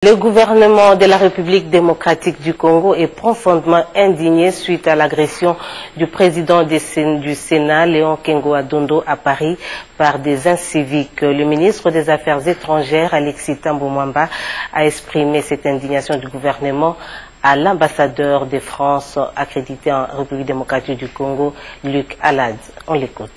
Le gouvernement de la République démocratique du Congo est profondément indigné suite à l'agression du président du Sénat, Léon Kengo-Adondo, à Paris par des inciviques. Le ministre des Affaires étrangères, Alexis Thambwe Mwamba, a exprimé cette indignation du gouvernement à l'ambassadeur de France accrédité en République démocratique du Congo, Luc Alad. On l'écoute.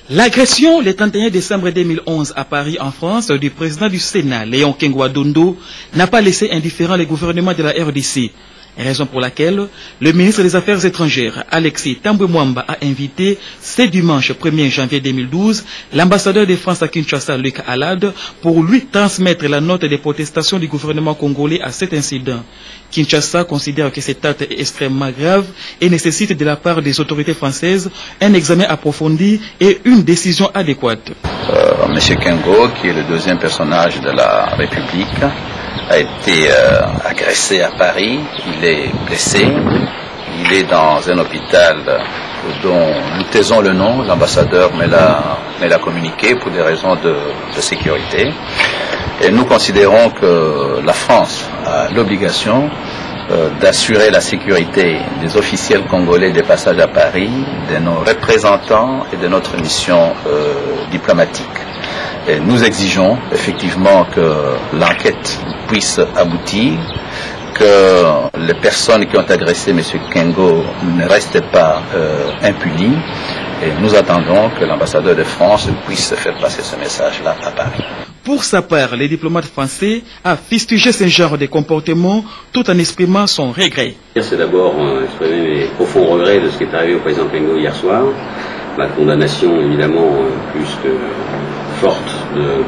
L'agression le 31 décembre 2011 à Paris en France du président du Sénat, Léon Kengo-Adondo, n'a pas laissé indifférent le gouvernement de la RDC. Raison pour laquelle le ministre des Affaires étrangères, Alexis Thambwe Mwamba, a invité ce dimanche 1er janvier 2012 l'ambassadeur de France à Kinshasa, Luc Alad, pour lui transmettre la note de protestation du gouvernement congolais à cet incident. Kinshasa considère que cet acte est extrêmement grave et nécessite de la part des autorités françaises un examen approfondi et une décision adéquate. Monsieur Kengo, qui est le deuxième personnage de la République, a été agressé à Paris, il est blessé, il est dans un hôpital dont nous taisons le nom, l'ambassadeur me l'a communiqué pour des raisons de sécurité. Et nous considérons que la France a l'obligation d'assurer la sécurité des officiels congolais de passage à Paris, de nos représentants et de notre mission diplomatique. Et nous exigeons effectivement que l'enquête puisse aboutir, que les personnes qui ont agressé M. Kengo ne restent pas impunies. Et nous attendons que l'ambassadeur de France puisse faire passer ce message-là à Paris. Pour sa part, le diplomate français a fustigé ce genre de comportement tout en exprimant son regret. C'est d'abord exprimer mes profonds regrets de ce qui est arrivé au président Kengo hier soir. Ma condamnation évidemment plus que forte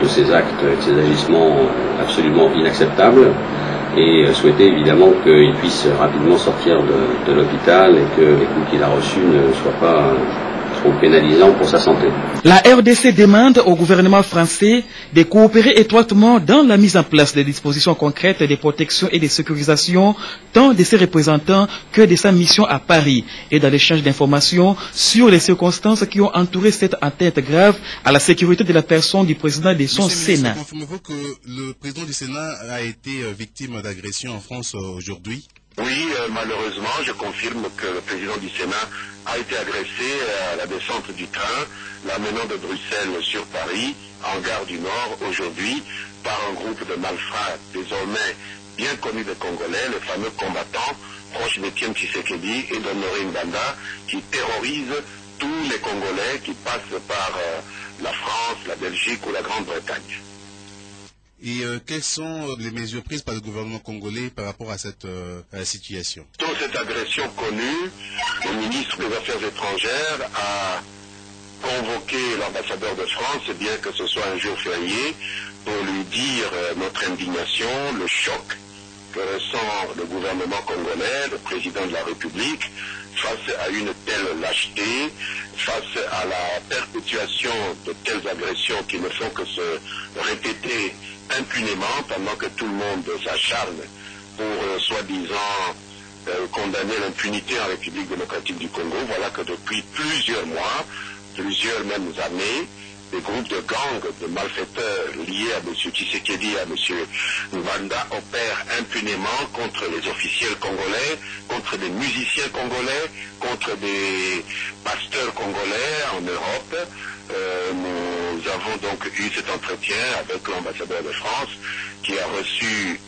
de ces actes et de ces agissements absolument inacceptables, et souhaiter évidemment qu'il puisse rapidement sortir de l'hôpital et que les coups qu'il a reçus ne soient pas trop pénalisants pour sa santé. La RDC demande au gouvernement français de coopérer étroitement dans la mise en place des dispositions concrètes de protection et de sécurisation tant de ses représentants que de sa mission à Paris et dans l'échange d'informations sur les circonstances qui ont entouré cette atteinte grave à la sécurité de la personne du président de son Sénat. Confirmez-vous que le président du Sénat a été victime d'agression en France aujourd'hui? Oui, malheureusement, je confirme que le président du Sénat a été agressé à la descente du train, l'amenant de Bruxelles sur Paris, en gare du Nord, aujourd'hui, par un groupe de malfrats désormais bien connus des Congolais, les fameux combattants proches d'Étienne Tshisekedi et d'Honoré Mbanda, qui terrorisent tous les Congolais qui passent par la France, la Belgique ou la Grande-Bretagne. Et quelles sont les mesures prises par le gouvernement congolais par rapport à cette situation? Dans cette agression connue, le ministre des Affaires étrangères a convoqué l'ambassadeur de France, bien que ce soit un jour férié, pour lui dire notre indignation, le choc que ressent le gouvernement congolais, le président de la République, face à une telle lâcheté, face à la perpétuation de telles agressions qui ne font que se répéter impunément pendant que tout le monde s'acharne pour soi-disant condamner l'impunité en République démocratique du Congo. Voilà que depuis plusieurs mois, plusieurs mêmes années, des groupes de gangs, de malfaiteurs liés à M. Tshisekedi et à M. Mbanda opèrent impunément contre les officiels congolais, contre des musiciens congolais, contre des pasteurs congolais en Europe. Nous avons donc eu cet entretien avec l'ambassadeur de France qui a reçu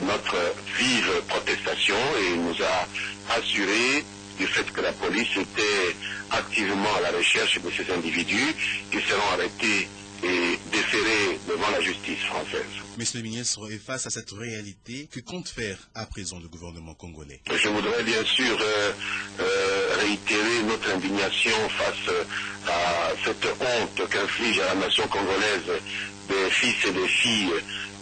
notre vive protestation et nous a assuré du fait que la police était activement à la recherche de ces individus qui seront arrêtés et déférés devant la justice française. Monsieur le ministre, et face à cette réalité, que compte faire à présent le gouvernement congolais? Je voudrais bien sûr réitérer notre indignation face à cette honte qu'inflige à la nation congolaise des fils et des filles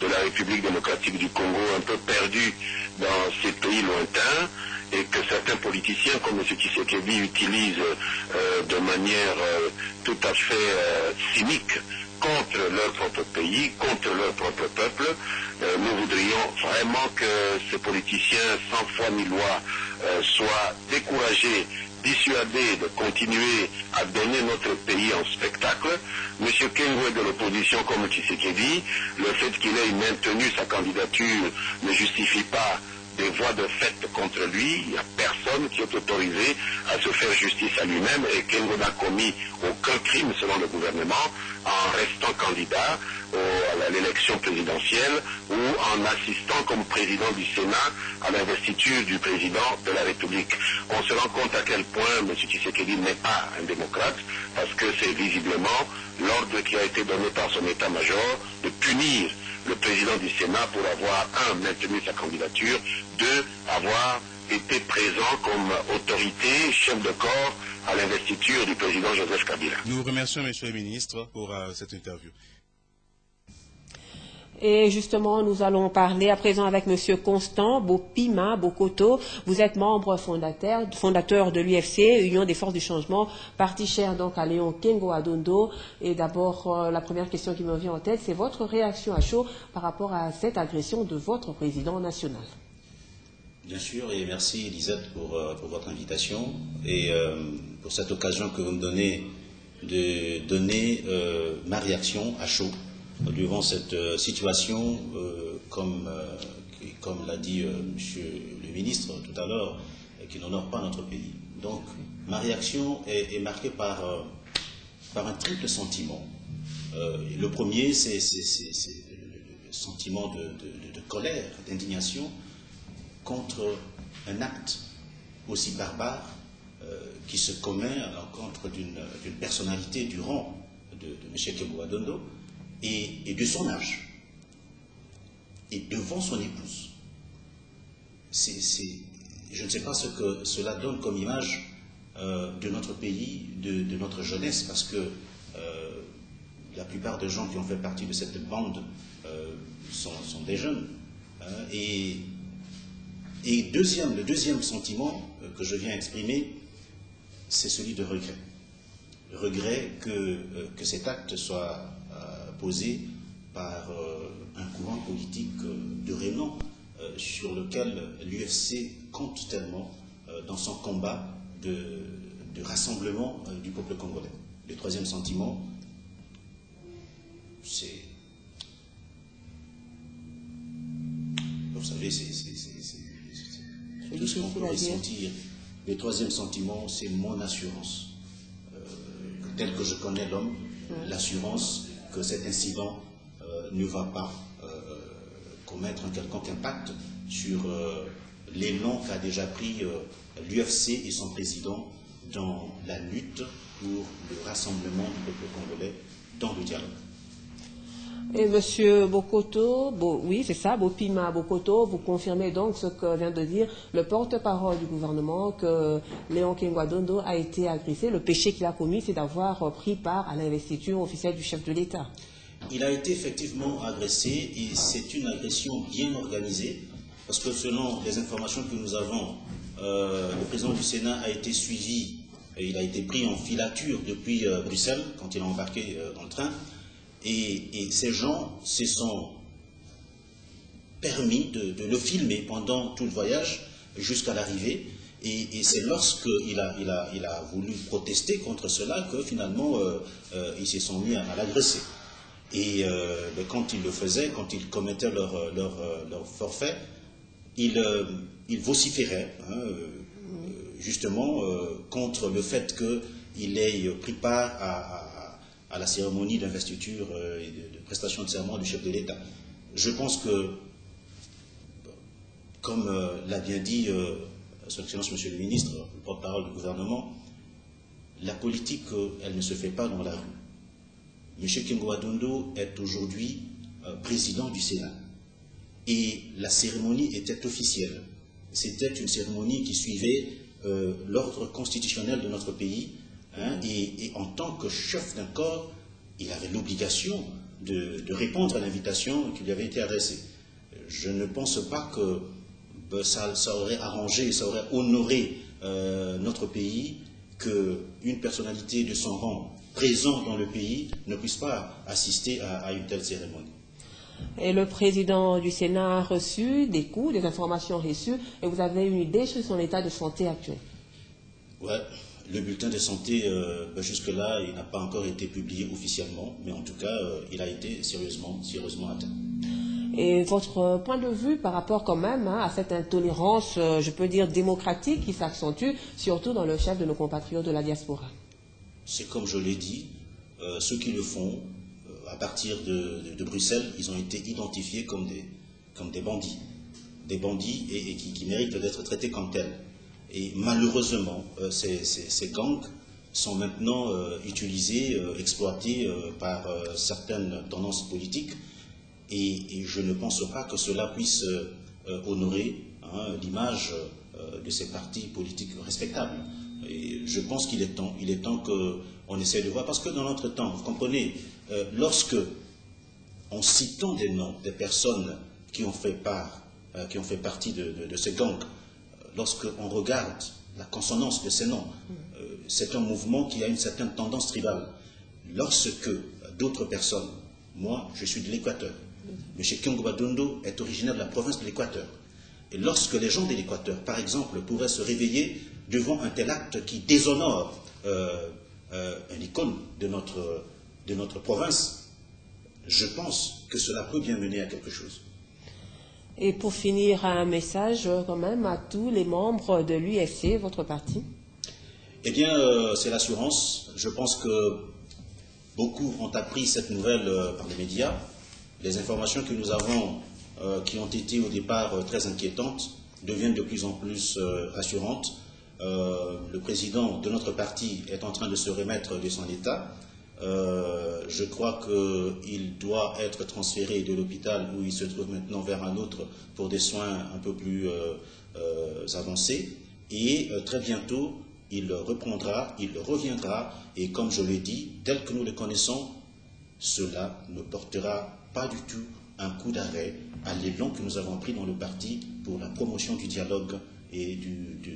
de la République démocratique du Congo, un peu perdus dans ces pays lointains, et que certains politiciens comme M. Tshisekedi utilisent de manière tout à fait cynique contre leur propre pays, contre leur propre peuple. Nous voudrions vraiment que ces politiciens sans foi ni loi soient découragés, dissuadés de continuer à donner notre pays en spectacle. M. Kengo est de l'opposition comme Tshisekedi. Le fait qu'il ait maintenu sa candidature ne justifie pas des voies de fait contre lui. Il n'y a personne qui est autorisé à se faire justice à lui-même et Kengo n'a commis aucun crime selon le gouvernement en restant candidat à l'élection présidentielle ou en assistant comme président du Sénat à l'investiture du président de la République. On se rend compte à quel point M. Tshisekedi n'est pas un démocrate parce que c'est visiblement l'ordre qui a été donné par son état-major de punir le président du Sénat pour avoir, un, maintenu sa candidature, deux, avoir été présent comme autorité, chef de corps à l'investiture du président Joseph Kabila. Nous vous remercions, Monsieur le Ministre, pour cette interview. Et justement, nous allons parler à présent avec M. Constant Bopima Bokoto. Vous êtes membre fondateur de l'UFC, Union des Forces du Changement, parti cher donc à Léon Kengo Adondo. Et d'abord, la première question qui me vient en tête, c'est votre réaction à chaud par rapport à cette agression de votre président national. Bien sûr, et merci Elisabeth pour votre invitation et pour cette occasion que vous me donnez de donner ma réaction à chaud devant cette situation, comme l'a dit Monsieur le ministre tout à l'heure, qui n'honore pas notre pays. Donc, ma réaction est marquée par un triple sentiment. Le premier, c'est le sentiment de colère, d'indignation contre un acte aussi barbare qui se commet à l'encontre d'une personnalité du rang de M. Kengo Adondo, et de son âge, et devant son épouse. Je ne sais pas ce que cela donne comme image de notre pays, de notre jeunesse, parce que la plupart des gens qui ont fait partie de cette bande sont des jeunes. Et le deuxième sentiment que je viens exprimer, c'est celui de regret. Regret que cet acte soit posé par un courant politique de renom sur lequel l'UFC compte tellement dans son combat de rassemblement du peuple congolais. Le troisième sentiment, c'est... Vous savez, c'est tout ce qu'on peut ressentir. Le troisième sentiment, c'est mon assurance. Tel que je connais l'homme, l'assurance que cet incident ne va pas commettre un quelconque impact sur l'élan qu'a déjà pris l'UFC et son président dans la lutte pour le rassemblement du peuple congolais dans le dialogue. Et M. Bokoto, oui c'est ça, Bopima Bokoto, vous confirmez donc ce que vient de dire le porte-parole du gouvernement, que Léon Kengo Adondo a été agressé. Le péché qu'il a commis, c'est d'avoir pris part à l'investiture officielle du chef de l'État. Il a été effectivement agressé et c'est une agression bien organisée, parce que selon les informations que nous avons, le président du Sénat a été suivi, et il a été pris en filature depuis Bruxelles quand il a embarqué dans le train. Et ces gens se sont permis de le filmer pendant tout le voyage jusqu'à l'arrivée. Et c'est lorsqu'il a voulu protester contre cela que finalement ils se sont mis à l'agresser. Et quand ils le faisaient, quand ils commettaient leur forfait, ils vociféraient justement contre le fait qu'il ait pris part à la cérémonie d'investiture et de prestation de serment du chef de l'État. Je pense que, comme l'a bien dit Son Excellence Monsieur le Ministre, le porte-parole du gouvernement, la politique, elle ne se fait pas dans la rue. M. Kengo Adondo est aujourd'hui président du Sénat. Et la cérémonie était officielle. C'était une cérémonie qui suivait l'ordre constitutionnel de notre pays. Et en tant que chef d'un corps, il avait l'obligation de répondre à l'invitation qui lui avait été adressée. Je ne pense pas que ça aurait arrangé, ça aurait honoré notre pays qu'une personnalité de son rang présents dans le pays ne puissent pas assister à une telle cérémonie. Et le président du Sénat a reçu des coups, des informations reçues, et vous avez une idée sur son état de santé actuel? Ouais, le bulletin de santé, jusque-là, il n'a pas encore été publié officiellement, mais en tout cas, il a été sérieusement atteint. Et votre point de vue par rapport quand même à cette intolérance, je peux dire démocratique, qui s'accentue, surtout dans le chef de nos compatriotes de la diaspora? C'est comme je l'ai dit, ceux qui le font, à partir de Bruxelles, ils ont été identifiés comme des bandits. Des bandits et qui méritent d'être traités comme tels. Et malheureusement, ces gangs sont maintenant utilisés, exploités par certaines tendances politiques. Et je ne pense pas que cela puisse honorer l'image de ces partis politiques respectables. Et je pense qu'il est temps qu'on essaie de voir, parce que dans notre temps, vous comprenez, lorsque, en citant des noms des personnes qui ont fait partie de ces gangs, lorsqu'on regarde la consonance de ces noms, c'est un mouvement qui a une certaine tendance tribale. Lorsque d'autres personnes, moi je suis de l'Équateur, M. Kengo Adondo est originaire de la province de l'Équateur, et lorsque les gens de l'Équateur, par exemple, pourraient se réveiller devant un tel acte qui déshonore une icône de notre province, je pense que cela peut bien mener à quelque chose. Et pour finir, un message quand même à tous les membres de l'UFC, votre parti? Eh bien, c'est l'assurance. Je pense que beaucoup ont appris cette nouvelle par les médias. Les informations que nous avons, qui ont été au départ très inquiétantes, deviennent de plus en plus rassurantes. Le président de notre parti est en train de se remettre de son état. Je crois qu'il doit être transféré de l'hôpital où il se trouve maintenant vers un autre pour des soins un peu plus avancés. Et très bientôt, il reprendra, il reviendra. Et comme je l'ai dit, tel que nous le connaissons, cela ne portera pas du tout un coup d'arrêt à l'élan que nous avons pris dans le parti pour la promotion du dialogue et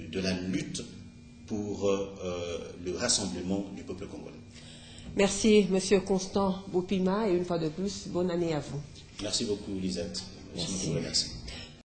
de la lutte pour le rassemblement du peuple congolais. Merci, Monsieur Constant Bopima, et une fois de plus, bonne année à vous. Merci beaucoup, Lisette. Merci. Merci.